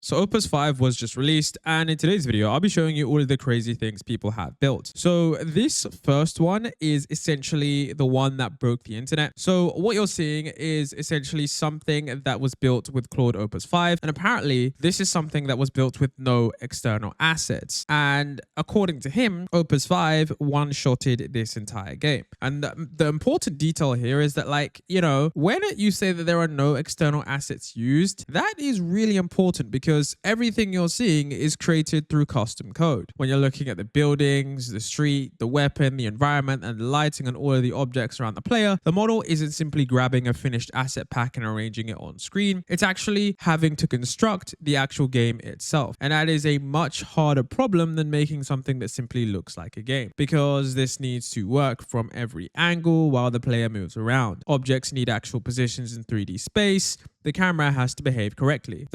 So Opus 5 was just released, and in today's video, I'll be showing you all of the crazy things people have built. So this first one is essentially the one that broke the internet. So what you're seeing is essentially something that was built with Claude Opus 5, and apparently this is something that was built with no external assets. And according to him, Opus 5 one-shotted this entire game. And the important detail here is that, like, you know, when you say that there are no external assets used, that is really important because everything you're seeing is created through custom code. When you're looking at the buildings, the street, the weapon, the environment, and the lighting and all of the objects around the player, the model isn't simply grabbing a finished asset pack and arranging it on screen. It's actually having to construct the actual game itself. And that is a much harder problem than making something that simply looks like a game, because this needs to work from every angle while the player moves around. Objects need actual positions in 3D space. The camera has to behave correctly.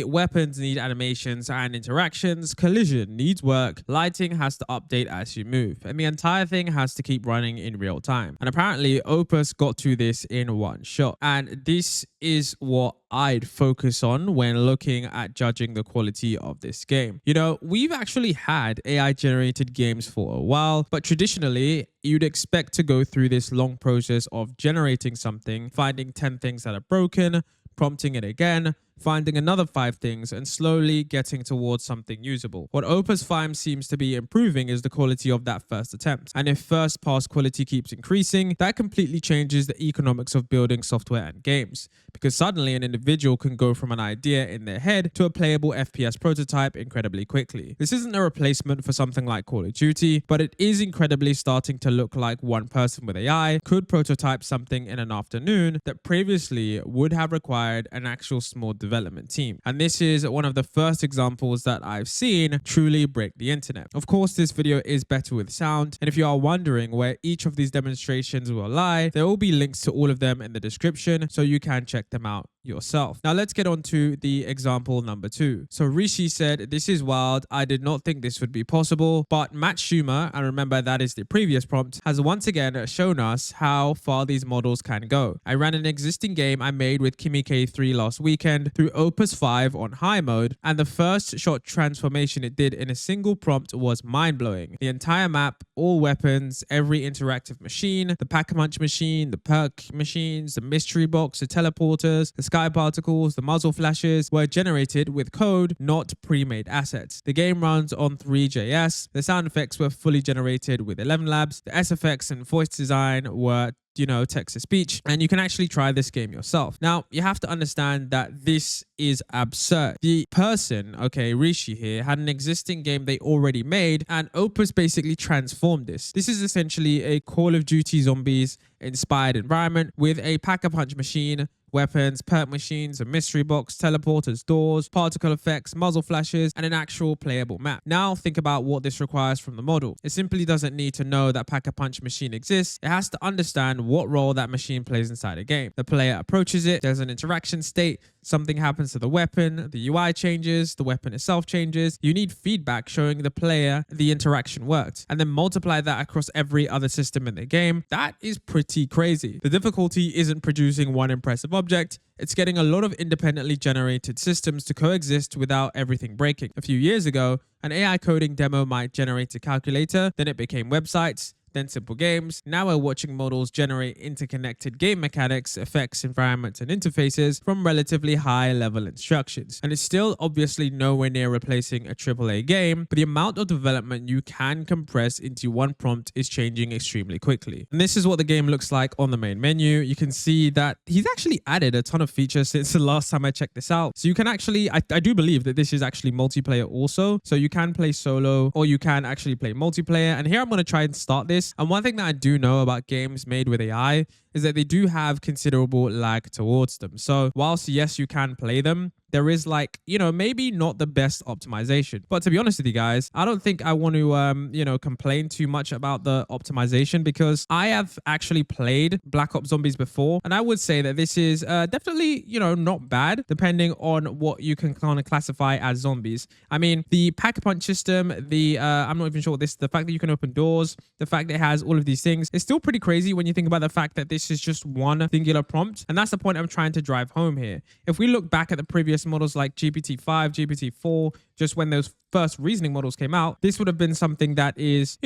Weapons need animations and interactions. Collision needs work. Lighting has to update as you move. And the entire thing has to keep running in real time. And apparently Opus got to this in one shot. And this is what I'd focus on when looking at judging the quality of this game. You know, we've actually had AI generated games for a while, but traditionally you'd expect to go through this long process of generating something, finding 10 things that are broken, prompting it again, finding another 5 things, and slowly getting towards something usable. What Opus 5 seems to be improving is the quality of that first attempt. And if first pass quality keeps increasing, that completely changes the economics of building software and games. Because suddenly an individual can go from an idea in their head to a playable FPS prototype incredibly quickly. This isn't a replacement for something like Call of Duty, but it is incredibly starting to look like one person with AI could prototype something in an afternoon that previously would have required an actual small development team. And this is one of the first examples that I've seen truly break the internet. Of course, this video is better with sound, and if you are wondering where each of these demonstrations will lie, there will be links to all of them in the description so you can check them out yourself. Now let's get on to the example number 2. So Rishi said, "This is wild. I did not think this would be possible, but Matt Schumer," and remember that is the previous prompt, "has once again shown us how far these models can go. I ran an existing game I made with Kimi K3 last weekend through Opus 5 on high mode, and the first shot transformation it did in a single prompt was mind-blowing. The entire map, all weapons, every interactive machine, the pack-a-punch machine, the perk machines, the mystery box, the teleporters, the sky particles, the muzzle flashes were generated with code, not pre-made assets. The game runs on 3JS. The sound effects were fully generated with 11 Labs. The S-effects and voice design were, you know, text-to-speech, and you can actually try this game yourself." Now, you have to understand that this is absurd. The person, okay, Rishi here, had an existing game they already made, and Opus basically transformed this. This is essentially a Call of Duty Zombies inspired environment with a pack-a-punch machine, weapons, perk machines, a mystery box, teleporters, doors, particle effects, muzzle flashes, and an actual playable map. Now think about what this requires from the model. It simply doesn't need to know that pack-a-punch machine exists. It has to understand what role that machine plays inside a game. The player approaches it, there's an interaction state, something happens to the weapon, the UI changes, the weapon itself changes. You need feedback showing the player the interaction worked, and then multiply that across every other system in the game. That is pretty crazy. The difficulty isn't producing one impressive object, it's getting a lot of independently generated systems to coexist without everything breaking. A few years ago, an AI coding demo might generate a calculator, then it became websites, then simple games. Now we're watching models generate interconnected game mechanics, effects, environments, and interfaces from relatively high-level instructions. And it's still obviously nowhere near replacing a AAA game, but the amount of development you can compress into one prompt is changing extremely quickly. And this is what the game looks like on the main menu. You can see that he's actually added a ton of features since the last time I checked this out. So you can actually, I do believe that this is actually multiplayer also. So you can play solo, or you can actually play multiplayer. And here I'm going to try and start this. And one thing that I do know about games made with AI is that they do have considerable lag towards them. So whilst yes, you can play them, there is, like, you know, maybe not the best optimization. But to be honest with you guys, I don't think I want to, you know, complain too much about the optimization, because I have actually played Black Ops Zombies before, and I would say that this is definitely, you know, not bad, depending on what you can kind of classify as zombies. I mean, the pack-a-punch system, the, I'm not even sure what this, the fact that you can open doors, the fact that it has all of these things, it's still pretty crazy when you think about the fact that this is just one singular prompt. And that's the point I'm trying to drive home here. If we look back at the previous previous models like GPT-5, GPT-4, just when those first reasoning models came out, this would have been something that is,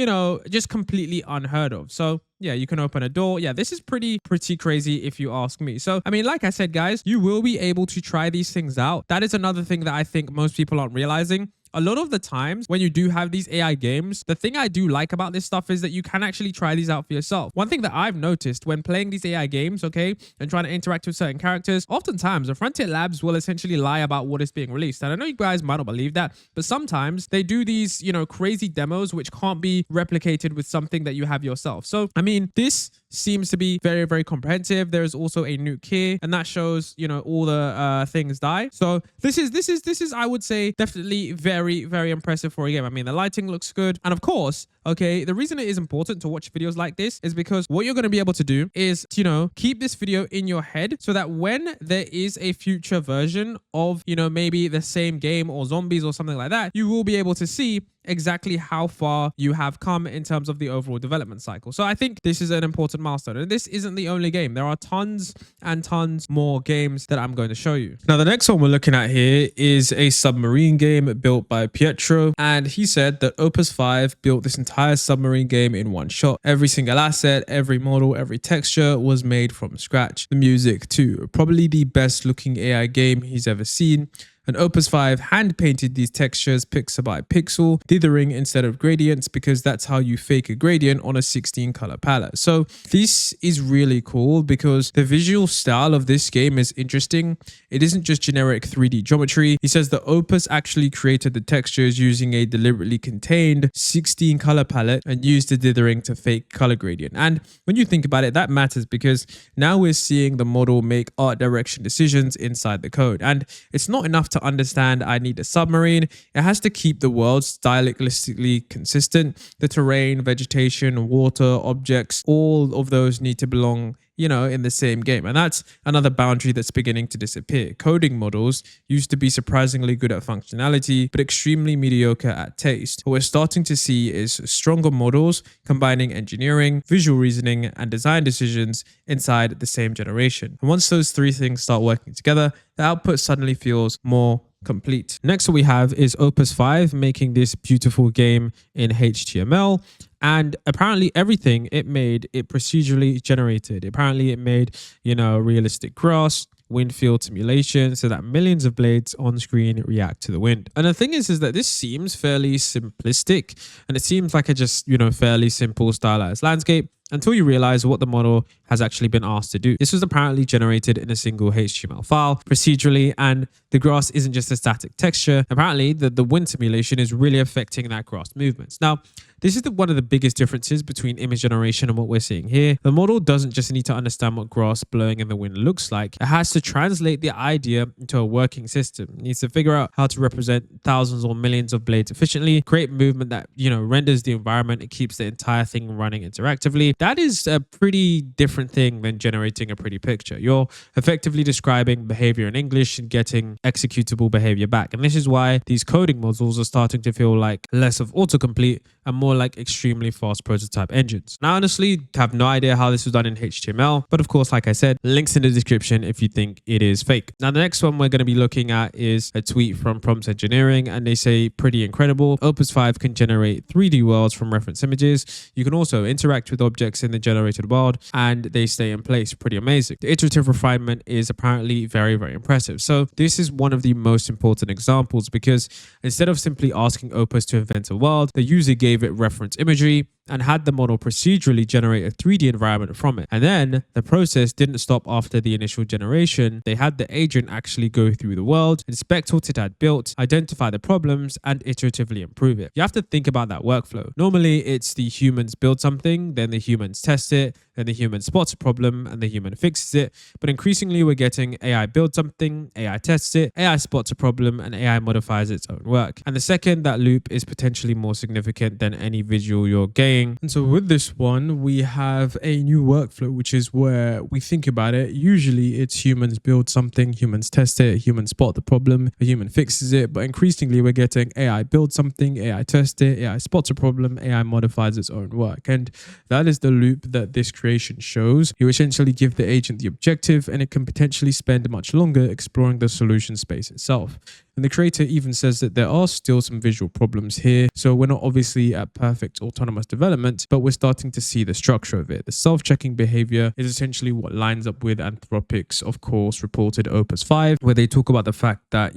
just completely unheard of. So yeah, you can open a door. Yeah, this is pretty crazy if you ask me. So, I mean, like I said, guys, you will be able to try these things out. That is another thing that I think most people aren't realizing. A lot of the times when you do have these AI games, the thing I do like about this stuff is that you can actually try these out for yourself. One thing that I've noticed when playing these AI games, okay, and trying to interact with certain characters, oftentimes the Frontier Labs will essentially lie about what is being released. And I know you guys might not believe that, but sometimes they do these, crazy demos which can't be replicated with something that you have yourself. So, I mean, this seems to be very comprehensive. There is also a nuke here, and that shows, all the things die. So this is I would say definitely very impressive for a game. I mean, the lighting looks good, and of course, okay, the reason it is important to watch videos like this is because what you're going to be able to do is, keep this video in your head so that when there is a future version of, maybe the same game or zombies or something like that, you will be able to see exactly how far you have come in terms of the overall development cycle. So I think this is an important milestone, and this isn't the only game. There are tons and tons more games that I'm going to show you. Now, the next one we're looking at here is a submarine game built by Pietro, and he said that Opus 5 built this entire submarine game in one shot. Every single asset, every model, every texture was made from scratch. The music too, probably the best looking AI game he's ever seen. And Opus 5 hand-painted these textures pixel by pixel, dithering instead of gradients, because that's how you fake a gradient on a 16-color palette. So this is really cool because the visual style of this game is interesting. It isn't just generic 3D geometry. He says that Opus actually created the textures using a deliberately contained 16-color palette and used the dithering to fake color gradient. And when you think about it, that matters because now we're seeing the model make art direction decisions inside the code. And it's not enough to understand I need a submarine. It has to keep the world stylistically consistent. The terrain, vegetation, water, objects, all of those need to belong in the same game. And that's another boundary that's beginning to disappear. Coding models used to be surprisingly good at functionality, but extremely mediocre at taste. What we're starting to see is stronger models combining engineering, visual reasoning, and design decisions inside the same generation. And once those three things start working together, the output suddenly feels more complete. Next, what we have is Opus 5 making this beautiful game in HTML. And apparently everything it made, it procedurally generated. Apparently it made, realistic grass, wind field simulation so that millions of blades on screen react to the wind. And the thing is that this seems fairly simplistic, and it seems like a just, fairly simple stylized landscape until you realize what the model has actually been asked to do. This was apparently generated in a single HTML file procedurally, and the grass isn't just a static texture. Apparently, the wind simulation is really affecting that grass movements. Now, this is one of the biggest differences between image generation and what we're seeing here. The model doesn't just need to understand what grass blowing in the wind looks like. It has to translate the idea into a working system. It needs to figure out how to represent thousands or millions of blades efficiently, create movement that, renders the environment and keeps the entire thing running interactively. That is a pretty different thing than generating a pretty picture. You're effectively describing behavior in English and getting executable behavior back. And this is why these coding models are starting to feel like less of autocomplete and more like extremely fast prototype engines. Now, honestly, have no idea how this was done in HTML, but of course, like I said, links in the description if you think it is fake. Now, the next one we're going to be looking at is a tweet from Prompt Engineering, and they say, pretty incredible. Opus 5 can generate 3D worlds from reference images. You can also interact with objects in the generated world, and they stay in place. Pretty amazing. The iterative refinement is apparently very impressive. So this is one of the most important examples because instead of simply asking Opus to invent a world, the user gave it reference imagery and had the model procedurally generate a 3D environment from it. And then the process didn't stop after the initial generation. They had the agent actually go through the world, inspect what it had built, identify the problems, and iteratively improve it. You have to think about that workflow. Normally, it's the humans build something, then the humans test it, then the human spots a problem, and the human fixes it. But increasingly, we're getting AI build something, AI tests it, AI spots a problem, and AI modifies its own work. And the second, that loop is potentially more significant than any visual your game playing. And so with this one, we have a new workflow, which is where we think about it. Usually it's humans build something, humans test it, humans spot the problem, a human fixes it. But increasingly we're getting AI build something, AI test it, AI spots a problem, AI modifies its own work. And that is the loop that this creation shows. You essentially give the agent the objective and it can potentially spend much longer exploring the solution space itself. And the creator even says that there are still some visual problems here. So we're not obviously at perfect autonomous development, but we're starting to see the structure of it. The self-checking behavior is essentially what lines up with Anthropic's, of course, reported Opus 5, where they talk about the fact that,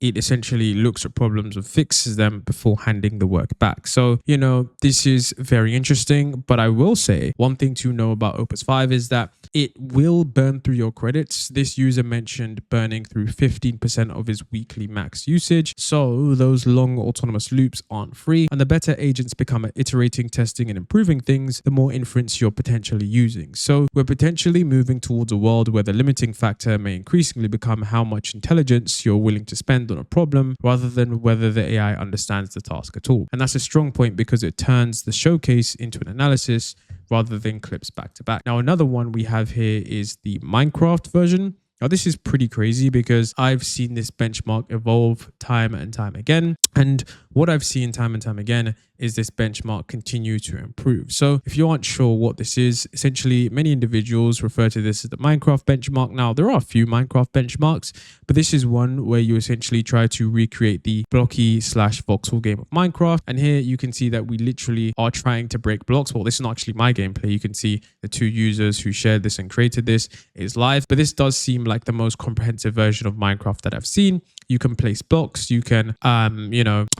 it essentially looks at problems and fixes them before handing the work back. So, this is very interesting, but I will say one thing to know about Opus 5 is that it will burn through your credits. This user mentioned burning through 15% of his weekly max usage. So those long autonomous loops aren't free. And the better agents become at iterating, testing, and improving things, the more inference you're potentially using. So we're potentially moving towards a world where the limiting factor may increasingly become how much intelligence you're willing to spend on a problem rather than whether the AI understands the task at all. And that's a strong point because it turns the showcase into an analysis rather than clips back to back. Now, another one we have here is the Minecraft version. Now, this is pretty crazy because I've seen this benchmark evolve time and time again. And what I've seen time and time again is this benchmark continue to improve. So if you aren't sure what this is, essentially many individuals refer to this as the Minecraft benchmark. Now, there are a few Minecraft benchmarks, but this is one where you essentially try to recreate the blocky/voxel game of Minecraft. And here you can see that we literally are trying to break blocks. Well, this is not actually my gameplay. You can see the two users who shared this and created this is live, but this does seem like the most comprehensive version of Minecraft that I've seen. You can place blocks, you can,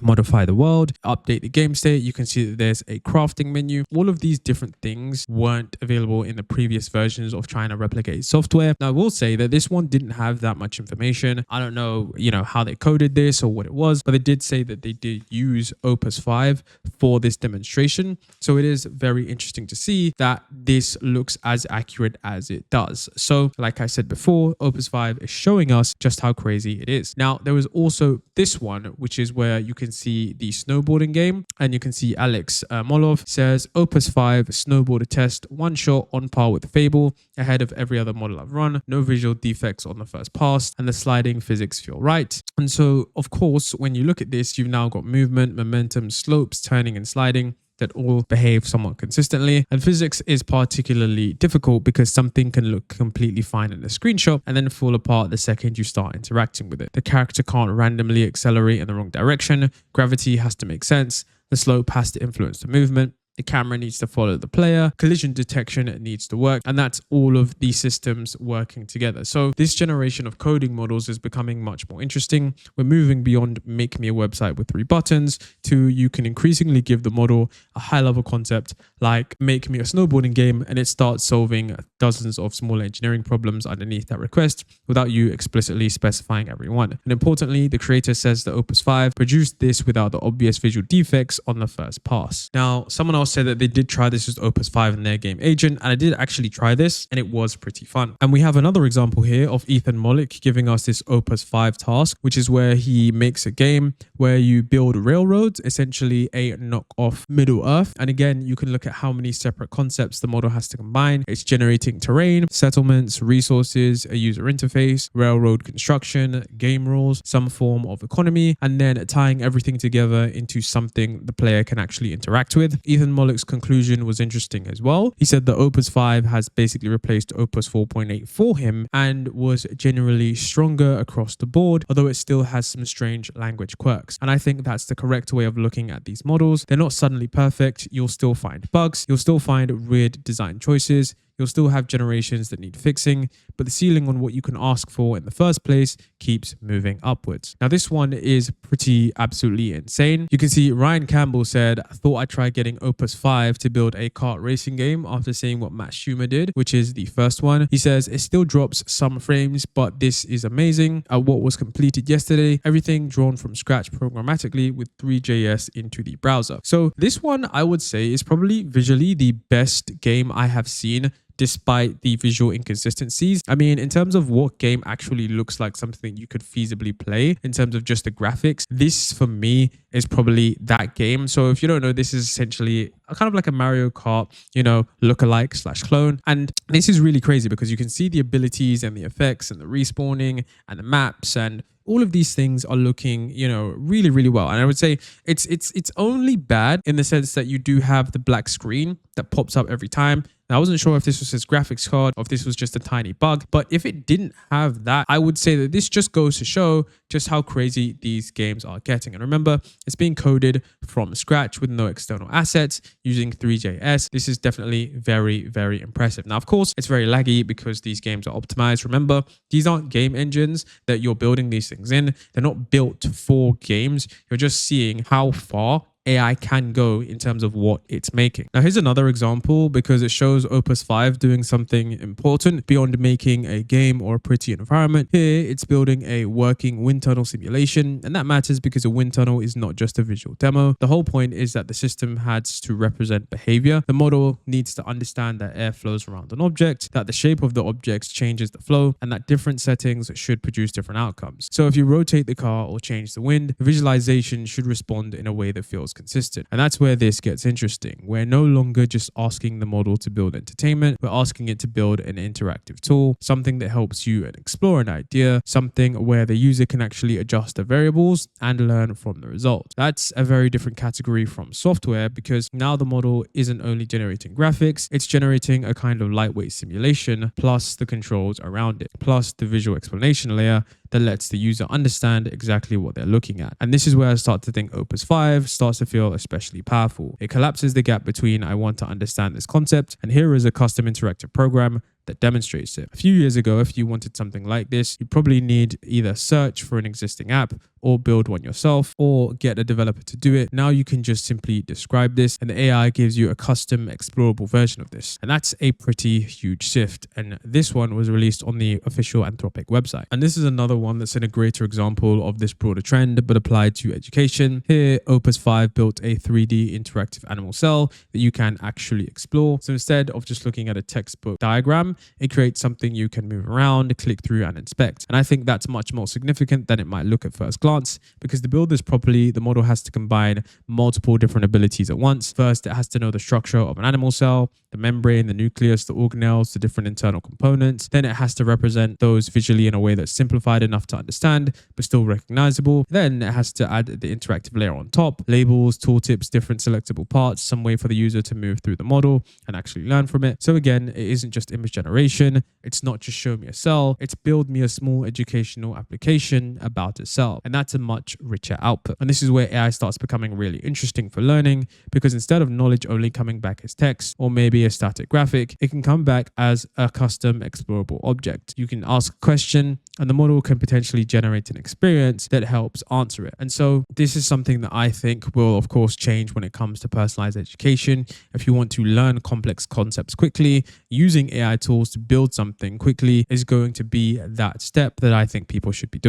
modify the world, update the game state. You can see that there's a crafting menu. All of these different things weren't available in the previous versions of trying to replicate software. Now, I will say that this one didn't have that much information. I don't know, how they coded this or what it was, but they did say that they did use Opus 5 for this demonstration. So it is very interesting to see that this looks as accurate as it does. So like I said before, Opus 5 is showing us just how crazy it is. Now, there was also this one, which is where you can see the snowboarding game, and you can see Alex Molov says Opus 5 snowboarder test, one shot on par with Fable, ahead of every other model I've run, no visual defects on the first pass, and the sliding physics feel right. And so, of course, when you look at this, you've now got movement, momentum, slopes, turning and sliding that all behave somewhat consistently. And physics is particularly difficult because something can look completely fine in a screenshot and then fall apart the second you start interacting with it. The character can't randomly accelerate in the wrong direction. Gravity has to make sense. The slope has to influence the movement. The camera needs to follow the player. Collision detection needs to work. And that's all of these systems working together. So this generation of coding models is becoming much more interesting. We're moving beyond make me a website with 3 buttons to you can increasingly give the model a high level concept like make me a snowboarding game, and it starts solving dozens of small engineering problems underneath that request without you explicitly specifying every one. And importantly, the creator says that Opus 5 produced this without the obvious visual defects on the first pass. Now, someone else said that they did try this with Opus 5 in their game agent, and I did actually try this and it was pretty fun. And we have another example here of Ethan Mollick giving us this Opus 5 task, which is where he makes a game where you build railroads, essentially a knockoff Middle Earth. And again, you can look at how many separate concepts the model has to combine. It's generating terrain, settlements, resources, a user interface, railroad construction, game rules, some form of economy, and then tying everything together into something the player can actually interact with. Ethan Mollick's conclusion was interesting as well. He said that Opus 5 has basically replaced Opus 4.8 for him and was generally stronger across the board, although it still has some strange language quirks. And I think that's the correct way of looking at these models. They're not suddenly perfect. You'll still find bugs. You'll still find weird design choices. You'll still have generations that need fixing, but the ceiling on what you can ask for in the first place keeps moving upwards. Now, this one is pretty absolutely insane. You can see Ryan Campbell said, I thought I'd try getting Opus 5 to build a kart racing game after seeing what Matt Schumer did, which is the first one. He says, it still drops some frames, but this is amazing. At what was completed yesterday, everything drawn from scratch programmatically with 3JS into the browser. So this one, I would say, is probably visually the best game I have seen despite the visual inconsistencies. I mean, in terms of what game actually looks like something you could feasibly play in terms of just the graphics, this for me is probably that game. So if you don't know, this is essentially kind of like a Mario Kart, lookalike / clone. And this is really crazy because you can see the abilities and the effects and the respawning and the maps, and all of these things are looking, really, really well. And I would say it's only bad in the sense that you do have the black screen that pops up every time. Now, I wasn't sure if this was his graphics card or if this was just a tiny bug, but if it didn't have that, I would say that this just goes to show just how crazy these games are getting. And remember, it's being coded from scratch with no external assets using 3JS. This is definitely very, very impressive. Now, of course, it's very laggy because these games are optimized. Remember, these aren't game engines that you're building these things in. They're not built for games. You're just seeing how far AI can go in terms of what it's making. Now, here's another example because it shows Opus 5 doing something important beyond making a game or a pretty environment. Here, it's building a working wind tunnel simulation, and that matters because a wind tunnel is not just a visual demo. The whole point is that the system has to represent behavior. The model needs to understand that air flows around an object, that the shape of the objects changes the flow, and that different settings should produce different outcomes. So if you rotate the car or change the wind, the visualization should respond in a way that feels consistent. And that's where this gets interesting. We're no longer just asking the model to build entertainment, we're asking it to build an interactive tool, something that helps you explore an idea, something where the user can actually adjust the variables and learn from the result. That's a very different category from software because now the model isn't only generating graphics, it's generating a kind of lightweight simulation plus the controls around it, plus the visual explanation layer that lets the user understand exactly what they're looking at. And this is where I start to think Opus 5 starts to feel especially powerful. It collapses the gap between I want to understand this concept and here is a custom interactive program that demonstrates it. A few years ago, if you wanted something like this, you'd probably need either search for an existing app or build one yourself or get a developer to do it. Now you can just simply describe this and the AI gives you a custom explorable version of this. And that's a pretty huge shift. And this one was released on the official Anthropic website. And this is another one that's in a greater example of this broader trend, but applied to education. Here, Opus 5 built a 3D interactive animal cell that you can actually explore. So instead of just looking at a textbook diagram, it creates something you can move around, click through and inspect. And I think that's much more significant than it might look at first glance because to build this properly, the model has to combine multiple different abilities at once. First, it has to know the structure of an animal cell, the membrane, the nucleus, the organelles, the different internal components. Then it has to represent those visually in a way that's simplified enough to understand, but still recognizable. Then it has to add the interactive layer on top, labels, tooltips, different selectable parts, some way for the user to move through the model and actually learn from it. So again, it isn't just image generation. It's not just show me a cell. It's build me a small educational application about a cell. And that's a much richer output. And this is where AI starts becoming really interesting for learning because instead of knowledge only coming back as text or maybe a static graphic, it can come back as a custom explorable object. You can ask a question and the model can potentially generate an experience that helps answer it. And so this is something that I think will, of course, change when it comes to personalized education. If you want to learn complex concepts quickly, using AI tools to build something quickly is going to be that step that I think people should be doing.